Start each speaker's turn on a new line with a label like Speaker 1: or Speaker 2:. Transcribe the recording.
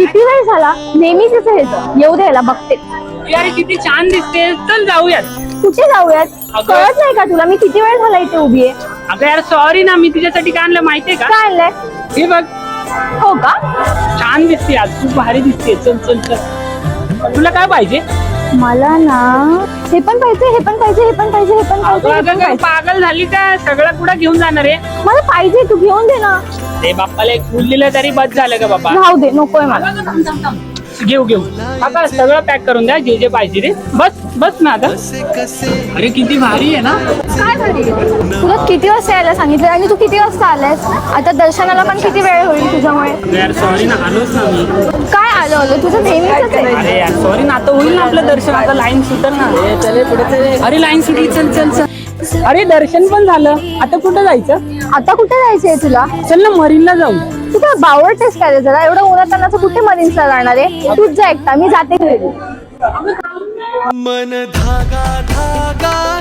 Speaker 1: किती वेळ झाला? नेहमीच हे येऊ द्यायला बघते.
Speaker 2: यार किती छान दिसते, चल जाऊयात.
Speaker 1: कुठे जाऊयात?
Speaker 2: अगं-
Speaker 1: कळत नाही का तुला? मी किती वेळ झाला इथे उभी आहे.
Speaker 2: अगं यार सॉरी ना, मी तुझ्यासाठी काय आणलं माहितीये का?
Speaker 1: काय आणलंय?
Speaker 2: हे बघ,
Speaker 1: हो का?
Speaker 2: छान दिसते आज, खूप भारी दिसते. चल चल चल, तुला काय पाहिजे?
Speaker 1: मला ना हे पण पाहिजे, हे पण पाहिजे, हे पण पाहिजे, हे पण
Speaker 2: अगं
Speaker 1: पाहिजे, हे
Speaker 2: अगं
Speaker 1: पण
Speaker 2: काय
Speaker 1: पाहिजे.
Speaker 2: पागल झाली का? सगळं कुठं घेऊन जाणार आहे?
Speaker 1: मला पाहिजे, तू घेऊन दे ना.
Speaker 2: ते बाप्पाला एक फुल दिलं तरी बस झालं का बाबा?
Speaker 1: राहू दे, नकोय मला.
Speaker 2: घेऊ घेऊ आता सगळं पॅक करून द्या, जे जे पाहिजे ते. बस बस ना आता. अरे किती भारी आहे ना.
Speaker 1: काय झाली? तुला किती वाजता यायला सांगितलं आणि तू किती वाजता आलायस? आता दर्शनाला पण किती वेळ होईल तुझ्यामुळे.
Speaker 2: यार सॉरी ना, आलोच ना मी.
Speaker 1: काय आलं तुझं नेहमीच आहे.
Speaker 2: अरे यार सॉरी ना, आता होईल ना आपलं दर्शन. आता लाईन सुटेल ना. अरे लाईन सुटली, चल चल चल. अरे दर्शन पण झालं, आता कुठं जायचं?
Speaker 1: आता कुठे जायचंय तुला?
Speaker 2: चल ना, मरीनला जाऊ.
Speaker 1: तू काय बावळतेस काय रे जरा? एवढं उन्हातानाचं कुठे मरीन्सला जाणार आहे? तूच जा एकटा, मी जाते घरी.
Speaker 3: मन धागा धागा